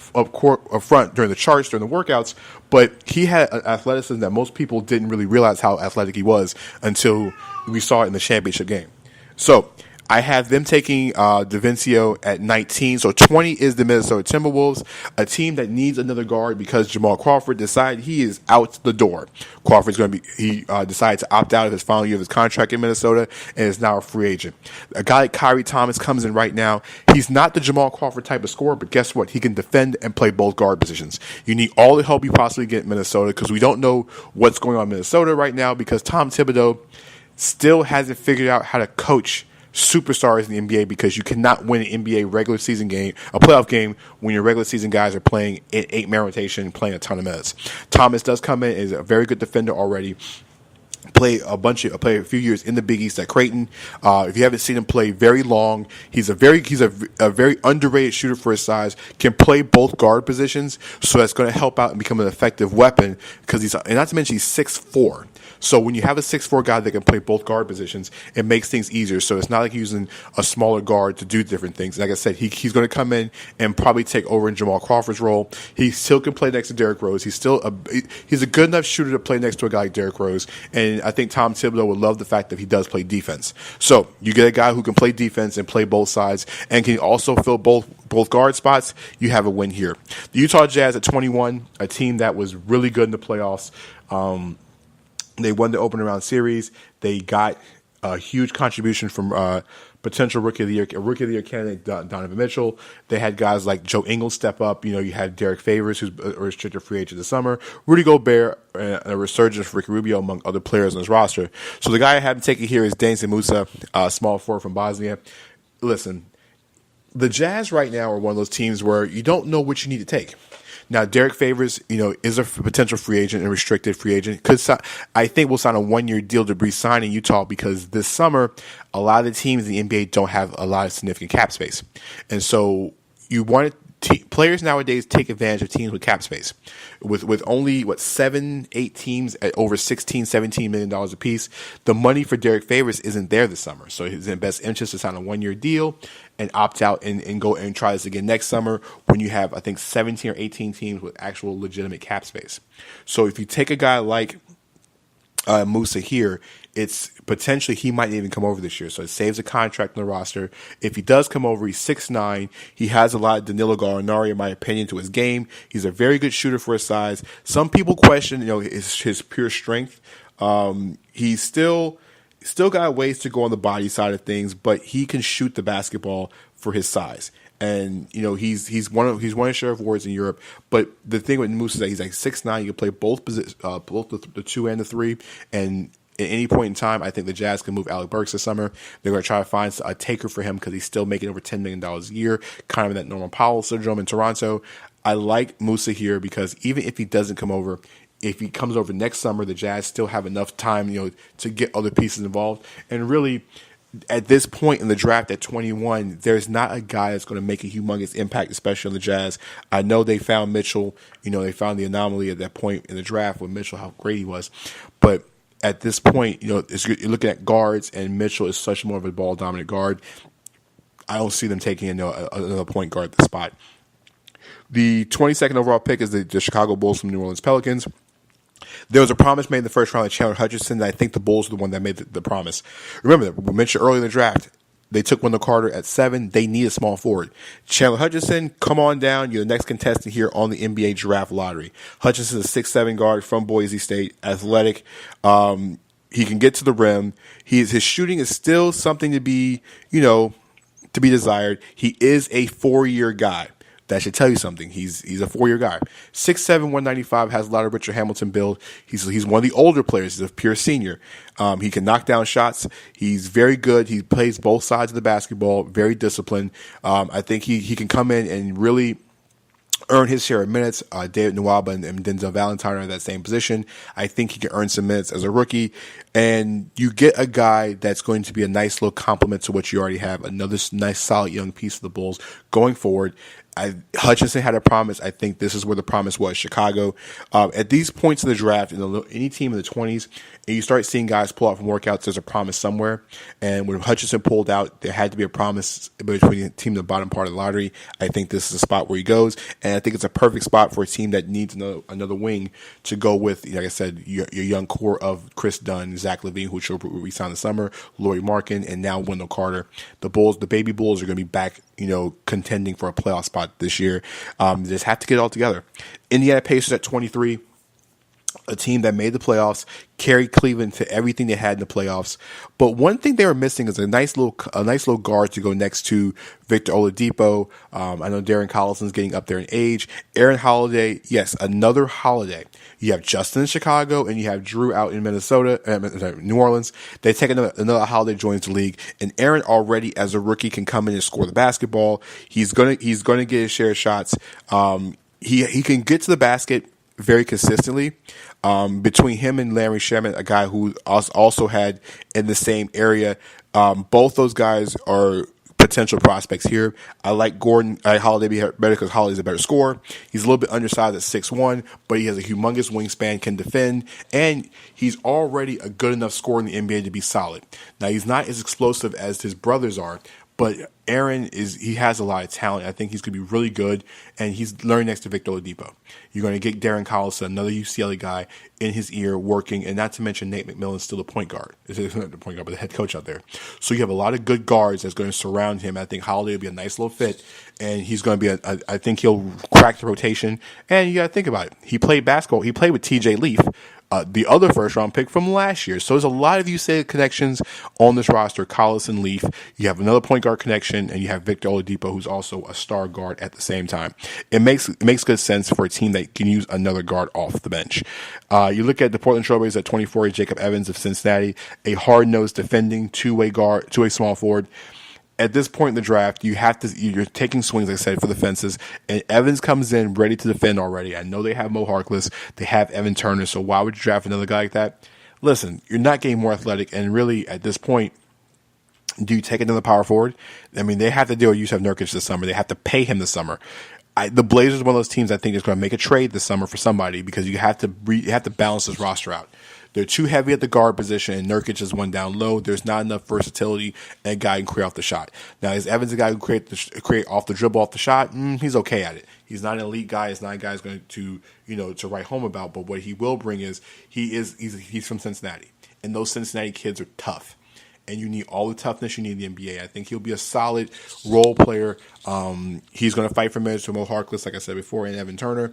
front during the charts, during the workouts. But he had an athleticism that most people didn't really realize how athletic he was until we saw it in the championship game. So I have them taking DiVincenzo at 19. So 20 is the Minnesota Timberwolves, a team that needs another guard because Jamal Crawford decided he is out the door. Crawford's going to be, he decided to opt out of his final year of his contract in Minnesota and is now a free agent. A guy like Kyrie Thomas comes in right now. He's not the Jamal Crawford type of scorer, but guess what? He can defend and play both guard positions. You need all the help you possibly get in Minnesota because we don't know what's going on in Minnesota right now because Tom Thibodeau still hasn't figured out how to coach superstars in the NBA because you cannot win an NBA regular season game, a playoff game, when your regular season guys are playing an 8-man rotation, playing a ton of minutes. Thomas does come in, is a very good defender already. play a few years in the Big East at Creighton. If you haven't seen him play very long, he's a very underrated shooter for his size. Can play both guard positions, so that's going to help out and become an effective weapon because and not to mention he's 6'4". So when you have a 6'4" guy that can play both guard positions, it makes things easier. So it's not like using a smaller guard to do different things. Like I said, he's going to come in and probably take over in Jamal Crawford's role. He still can play next to Derrick Rose. He's a good enough shooter to play next to a guy like Derrick Rose. And I think Tom Thibodeau would love the fact that he does play defense. So you get a guy who can play defense and play both sides and can also fill both guard spots. You have a win here. The Utah Jazz at 21, a team that was really good in the playoffs. They won the opening round series. They got a huge contribution from potential Rookie of the Year candidate Donovan Mitchell. They had guys like Joe Ingles step up. You had Derek Favors, who's a restricted free agent this summer, Rudy Gobert, and a resurgence for Ricky Rubio, among other players on his roster. So the guy I have to take it here is Denzel Musa, small forward from Bosnia. Listen, the Jazz right now are one of those teams where you don't know what you need to take. Now, Derek Favors, is a potential free agent and restricted free agent. I think we'll sign a 1-year deal to re-sign in Utah because this summer, a lot of the teams in the NBA don't have a lot of significant cap space. And so you want players nowadays take advantage of teams with cap space. With only, 7-8 teams at over $16-17 million apiece, the money for Derek Favors isn't there this summer. So it's in best interest to sign a 1-year deal and opt out and go and try this again next summer when you have, I think, 17 or 18 teams with actual legitimate cap space. So if you take a guy like Musa here, it's potentially he might even come over this year. So it saves a contract on the roster. If he does come over, he's 6'9". He has a lot of Danilo Gallinari, in my opinion, to his game. He's a very good shooter for his size. Some people question, his pure strength. He's still got ways to go on the body side of things, but he can shoot the basketball for his size. And he's one of Sheriff Wards in Europe. But the thing with Musa is that he's like 6'9". You can play both the 2 and the 3. And at any point in time, I think the Jazz can move Alec Burks this summer. They're going to try to find a taker for him because he's still making over $10 million a year, kind of in that Norman Powell syndrome in Toronto. I like Musa here because even if he doesn't come over, if he comes over next summer, the Jazz still have enough time, to get other pieces involved. And really, at this point in the draft at 21, there's not a guy that's going to make a humongous impact, especially on the Jazz. I know they found Mitchell. They found the anomaly at that point in the draft with Mitchell, how great he was. But at this point, you're looking at guards, and Mitchell is such more of a ball-dominant guard. I don't see them taking another point guard at the spot. The 22nd overall pick is the Chicago Bulls from New Orleans Pelicans. There was a promise made in the first round of Chandler Hutchison, and I think the Bulls were the one that made the promise. Remember that we mentioned earlier in the draft, they took Wendell Carter at 7. They need a small forward. Chandler Hutchison, come on down. You're the next contestant here on the NBA draft lottery. Hutchison is a 6'7" guard from Boise State, athletic. He can get to the rim. His shooting is still something to be desired. He is a 4-year guy. That should tell you something. He's a 4-year guy. 6'7", 195, has a lot of Richard Hamilton build. He's one of the older players. He's a pure senior. He can knock down shots. He's very good. He plays both sides of the basketball, very disciplined. I think he can come in and really earn his share of minutes. David Nwaba and Denzel Valentine are in that same position. I think he can earn some minutes as a rookie. And you get a guy that's going to be a nice little complement to what you already have, another nice, solid young piece of the Bulls going forward. Hutchinson had a promise. I think this is where the promise was, Chicago. At these points of the draft, any team in the 20s, and you start seeing guys pull out from workouts, there's a promise somewhere. And when Hutchinson pulled out, there had to be a promise between the team in the bottom part of the lottery. I think this is a spot where he goes. And I think it's a perfect spot for a team that needs another wing to go with, like I said, your young core of Chris Dunn, Zach LaVine, who will resign this summer, Lauri Markkanen, and now Wendell Carter. The baby Bulls are going to be back, contending for a playoff spot this year. They just have to get it all together. Indiana Pacers at 23, a team that made the playoffs, carried Cleveland to everything they had in the playoffs. But one thing they were missing is a nice little guard to go next to Victor Oladipo. I know Darren Collison's getting up there in age. Aaron Holiday, yes, another Holiday. You have Justin in Chicago, and you have Drew out in New Orleans. They take another Holiday joins the league, and Aaron already as a rookie can come in and score the basketball. He's gonna get his share of shots. He can get to the basket very consistently. Between him and Larry Sherman, a guy who also had in the same area, both those guys are potential prospects here. I like Gordon. Holiday better because Holiday's a better scorer. He's a little bit undersized at 6'1", but he has a humongous wingspan, can defend, and he's already a good enough scorer in the NBA to be solid. Now, he's not as explosive as his brothers are, but Aaron he has a lot of talent. I think he's going to be really good, and he's learning next to Victor Oladipo. You're going to get Darren Collison, another UCLA guy, in his ear working, and not to mention Nate McMillan's still the point guard. Not the point guard, but the head coach out there. So you have a lot of good guards that's going to surround him. I think Holiday will be a nice little fit, and he's going to be I think he'll crack the rotation. And you got to think about it. He played basketball. He played with TJ Leaf, the other first-round pick from last year. So there's a lot of UCLA connections on this roster. Collison, Leaf. You have another point guard connection, and you have Victor Oladipo, who's also a star guard at the same time. It makes good sense for a team that can use another guard off the bench. You look at the Portland Trailblazers at 24, Jacob Evans of Cincinnati, a hard-nosed defending two-way small forward. At this point in the draft, you're taking swings, like I said, for the fences, and Evans comes in ready to defend already. I know they have Mo Harkless, they have Evan Turner, so why would you draft another guy like that? Listen, you're not getting more athletic, and really, at this point, do you take another power forward? I mean, they have to deal with Yusuf Nurkic this summer. They have to pay him this summer. The Blazers are one of those teams I think is going to make a trade this summer for somebody because you have to balance this roster out. They're too heavy at the guard position, and Nurkic is one down low. There's not enough versatility, and a guy can create off the shot. Now, is Evans a guy who create off the dribble, off the shot? He's okay at it. He's not an elite guy. He's not a guy who's going to write home about. But what he will bring is he's from Cincinnati, and those Cincinnati kids are tough. And you need all the toughness you need in the NBA. I think he'll be a solid role player. He's going to fight for minutes with Mo Harkless, like I said before, and Evan Turner.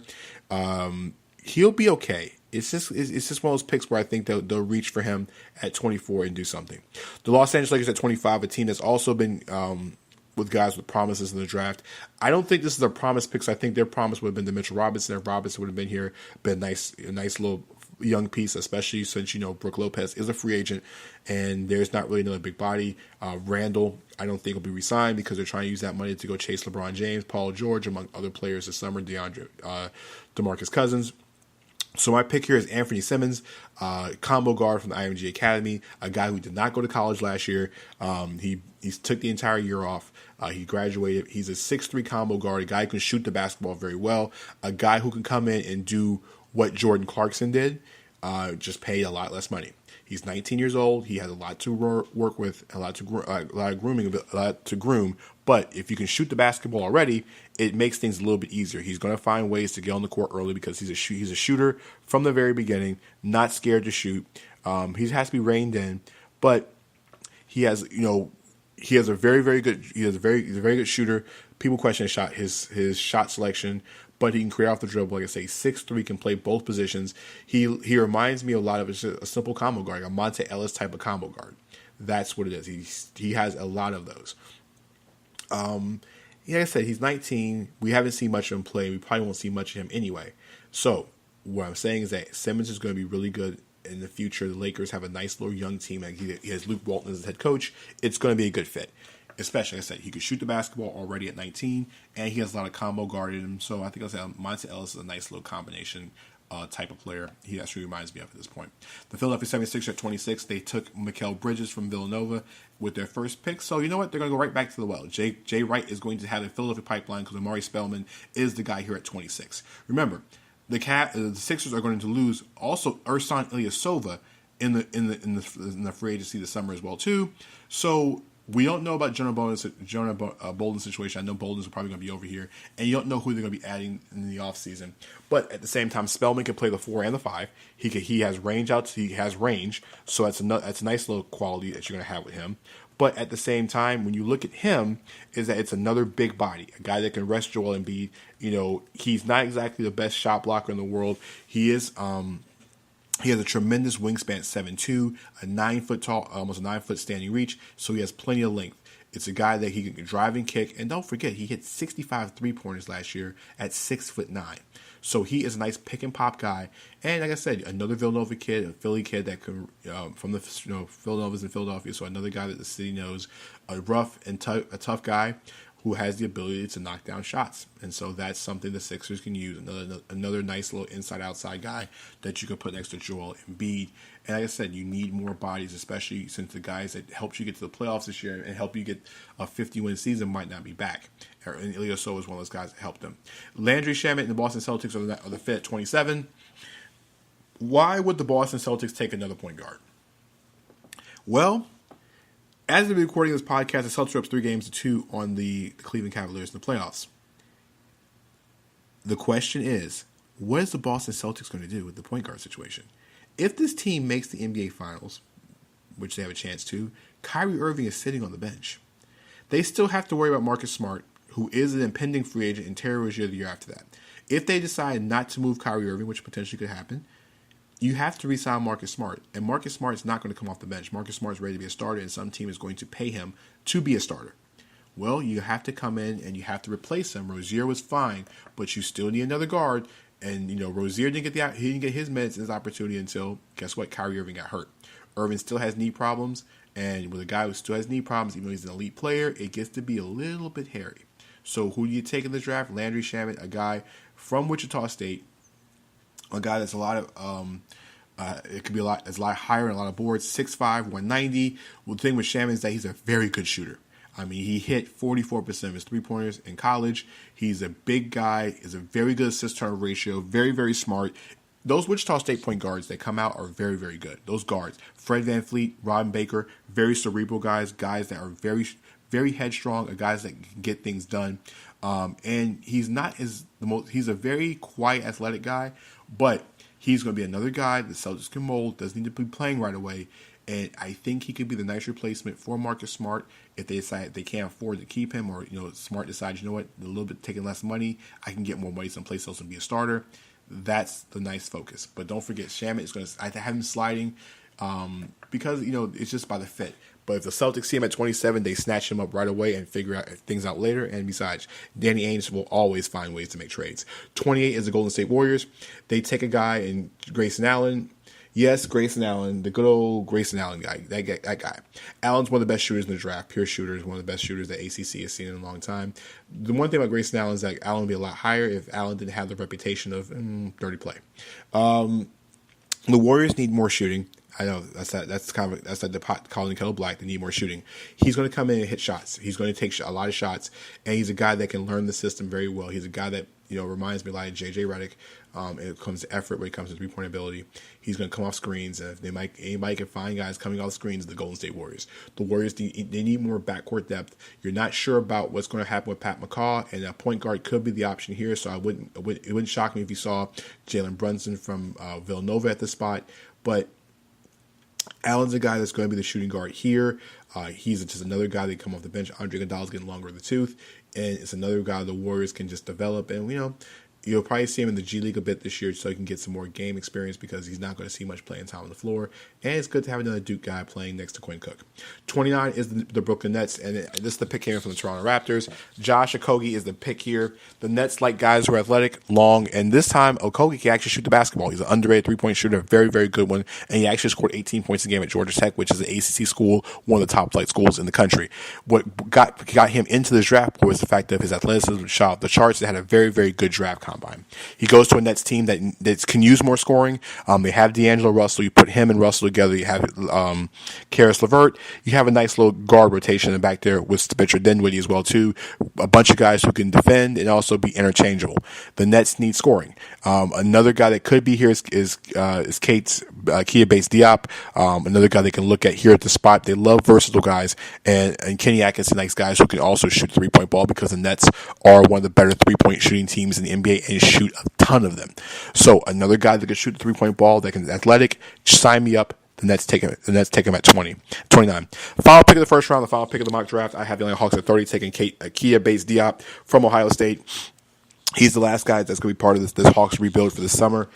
He'll be okay. It's just one of those picks where I think they'll reach for him at 24 and do something. The Los Angeles Lakers at 25, a team that's also been with guys with promises in the draft. I don't think this is their promise picks. I think their promise would have been to Mitchell Robinson. If Robinson would have been here, been a nice little young piece, especially since Brook Lopez is a free agent and there's not really another big body. Randall, I don't think will be re-signed because they're trying to use that money to go chase LeBron James, Paul George, among other players this summer, DeMarcus Cousins. So my pick here is Anthony Simmons, combo guard from the IMG Academy, a guy who did not go to college last year. He took the entire year off. He graduated. He's a 6'3" combo guard, a guy who can shoot the basketball very well, a guy who can come in and do what Jordan Clarkson did, just pay a lot less money. He's 19 years old. He has a lot to work with, a lot to groom. But if you can shoot the basketball already, it makes things a little bit easier. He's going to find ways to get on the court early because he's a shooter from the very beginning, not scared to shoot. He has to be reined in, but he has he's a very good shooter. People question his shot selection, but he can create off the dribble. Like I say, 6'3", can play both positions. He reminds me a lot of a simple combo guard, a Monte Ellis type of combo guard. That's what it is. He has a lot of those. Like I said, he's 19. We haven't seen much of him play. We probably won't see much of him anyway. So what I'm saying is that Simmons is going to be really good in the future. The Lakers have a nice little young team. Like he has Luke Walton as head coach. It's going to be a good fit. Especially, like I said, he could shoot the basketball already at 19, and he has a lot of combo guard in him. So I think I'll say Monte Ellis is a nice little combination type of player. That's what he reminds me of at this point. The Philadelphia 76ers at 26, they took Mikal Bridges from Villanova with their first pick. So you know what? They're going to go right back to the well. Jay Wright is going to have a Philadelphia pipeline because Amari Spellman is the guy here at 26. Remember, the Sixers are going to lose also Ersan Ilyasova in the free agency this summer as well too. So we don't know about Jonah Bolden's situation. I know Bolden's probably going to be over here, and you don't know who they're going to be adding in the offseason. But at the same time, Spellman can play the 4 and the 5. He has range out. He has range, so that's a nice little quality that you're going to have with him. But at the same time, when you look at him, is that it's another big body, a guy that can rest Joel Embiid. He's not exactly the best shot blocker in the world. He is. He has a tremendous wingspan, 7'2", a 9 foot tall, almost a 9 foot standing reach, so he has plenty of length. It's a guy that he can drive and kick, and don't forget, he hit 65 3-pointers last year at 6'9". So he is a nice pick and pop guy, and like I said, another Villanova kid, a Philly kid that can from the Villanova's in Philadelphia, so another guy that the city knows, a rough and a tough guy who has the ability to knock down shots. And so that's something the Sixers can use. Another nice little inside-outside guy that you can put next to Joel Embiid. And like I said, you need more bodies, especially since the guys that helped you get to the playoffs this year and help you get a 50-win season might not be back. And Ilyasova is one of those guys that helped them. Landry Shamet and the Boston Celtics are the fit at 27. Why would the Boston Celtics take another point guard? Well, as we're recording this podcast, the Celtics are up 3-2 on the Cleveland Cavaliers in the playoffs. The question is, what is the Boston Celtics going to do with the point guard situation? If this team makes the NBA Finals, which they have a chance to, Kyrie Irving is sitting on the bench. They still have to worry about Marcus Smart, who is an impending free agent, and Terry Rozier the year after that. If they decide not to move Kyrie Irving, which potentially could happen, you have to re-sign Marcus Smart. And Marcus Smart is not going to come off the bench. Marcus Smart is ready to be a starter, and some team is going to pay him to be a starter. Well, you have to come in and you have to replace him. Rozier was fine, but you still need another guard. And, Rozier didn't get his minutes and his opportunity until, guess what, Kyrie Irving got hurt. Irving still has knee problems, and with a guy who still has knee problems, even though he's an elite player, it gets to be a little bit hairy. So who do you take in this draft? Landry Shamet, a guy from Wichita State, a guy that's a lot of it's a lot higher on a lot of boards. 6'5", 190. Well, the thing with Shaman is that he's a very good shooter. I mean, he hit 44% of his three-pointers in college. He's a big guy. Is a very good assist-turnover ratio. Very, very smart. Those Wichita State point guards that come out are very, very good. Those guards, Fred VanVleet, Ron Baker, very cerebral guys that are very, very headstrong, guys that can get things done. And he's he's a very quiet, athletic guy, but he's going to be another guy the Celtics can mold, doesn't need to be playing right away. And I think he could be the nice replacement for Marcus Smart if they decide they can't afford to keep him, or Smart decides, a little bit taking less money, I can get more money someplace else and be a starter. That's the nice focus. But don't forget, Shamet is going to have him sliding because it's just by the fit. But if the Celtics see him at 27, they snatch him up right away and figure out things out later. And besides, Danny Ainge will always find ways to make trades. 28 is the Golden State Warriors. They take a guy in Grayson Allen. Yes, Grayson Allen, the good old Grayson Allen guy. That guy. Allen's one of the best shooters in the draft. Pure shooter is one of the best shooters that ACC has seen in a long time. The one thing about Grayson Allen is that Allen would be a lot higher if Allen didn't have the reputation of dirty play. The Warriors need more shooting. I know that's like the pot calling kettle black. They need more shooting. He's going to come in and hit shots. He's going to take a lot of shots, and he's a guy that can learn the system very well. He's a guy that reminds me a lot of JJ Redick. It comes to effort when it comes to three-point ability. He's going to come off screens, and if anybody can find guys coming off screens, the Golden State Warriors. The Warriors they need more backcourt depth. You're not sure about what's going to happen with Pat McCaw, and a point guard could be the option here. So it wouldn't shock me if you saw Jalen Brunson from Villanova at the spot, but Allen's a guy that's going to be the shooting guard here. He's just another guy that come off the bench. Andre Iguodala's getting longer in the tooth, and it's another guy the Warriors can just develop. And you'll probably see him in the G League a bit this year so he can get some more game experience because he's not going to see much playing time on the floor. And it's good to have another Duke guy playing next to Quinn Cook. 29 is the Brooklyn Nets, and this is the pick here from the Toronto Raptors. Josh Okogie is the pick here. The Nets like guys who are athletic, long, and this time Okogie can actually shoot the basketball. He's an underrated three-point shooter, a very, very good one, and he actually scored 18 points a game at Georgia Tech, which is an ACC school, one of the top-flight schools in the country. What got him into this draft was the fact that his athleticism shot off the charts. They had a very, very good draft combine. He goes to a Nets team that can use more scoring. They have D'Angelo Russell. You put him and Russell together. You have Karis LeVert. You have a nice little guard rotation in the back there with Spencer Dinwiddie as well too. A bunch of guys who can defend and also be interchangeable. The Nets need scoring. Another guy that could be here is Kia Bates Diop. Another guy they can look at here at the spot. They love versatile guys, and Kenny Atkinson likes guys who can also shoot the three-point ball because the Nets are one of the better three-point shooting teams in the NBA and shoot a ton of them. So another guy that can shoot the three-point ball, that can athletic, sign me up. The Nets take him at 29. Final pick of the first round, the final pick of the mock draft. I have the Atlanta Hawks at 30, taking Kia Bates Diop from Ohio State. He's the last guy that's going to be part of this Hawks rebuild for the summer.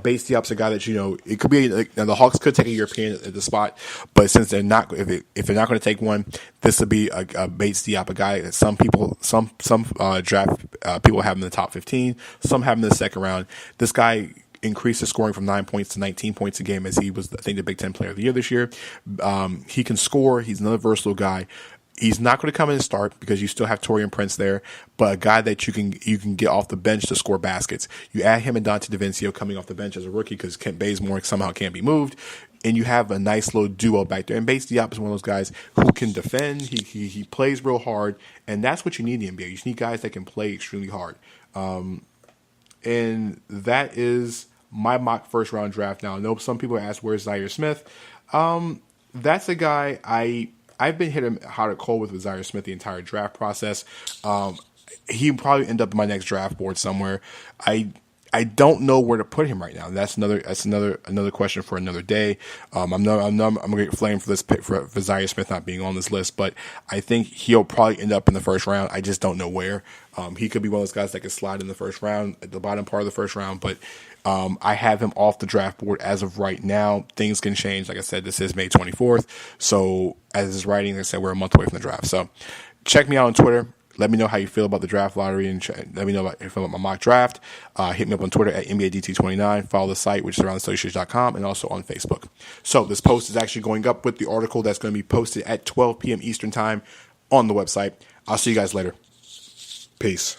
Bates Diop's a guy that it could be. The Hawks could take a European at the spot, but since they're not, if they're not going to take one, this would be a Bates Diop, a guy that some draft people have in the top 15, some have him in the second round. This guy increased his scoring from 9 points to 19 points a game as he was, I think, the Big Ten Player of the Year this year. He can score. He's another versatile guy. He's not going to come in and start because you still have Taurean Prince there, but a guy that you can get off the bench to score baskets. You add him and Dante DiVincenzo coming off the bench as a rookie because Kent Bazemore somehow can't be moved, and you have a nice little duo back there. And Bates Diop is one of those guys who can defend. He plays real hard, and that's what you need in the NBA. You just need guys that can play extremely hard. And that is my mock first round draft. Now, I know some people ask, where's Zaire Smith? That's a guy I've been hitting hot or cold with Zaire Smith the entire draft process. He probably end up in my next draft board somewhere. I don't know where to put him right now. That's another question for another day. I'm gonna get flamed for this pick for Zaire Smith not being on this list, but I think he'll probably end up in the first round. I just don't know where. He could be one of those guys that could slide in the first round, at the bottom part of the first round, but I have him off the draft board as of right now. Things can change. Like I said, this is May 24th. So as is writing, like I said, we're a month away from the draft. So check me out on Twitter. Let me know how you feel about the draft lottery, and let me know how you feel about my mock draft. Hit me up on Twitter at NBADT29. Follow the site, which is aroundassociates.com, and also on Facebook. So this post is actually going up with the article that's going to be posted at 12 p.m. Eastern time on the website. I'll see you guys later. Peace.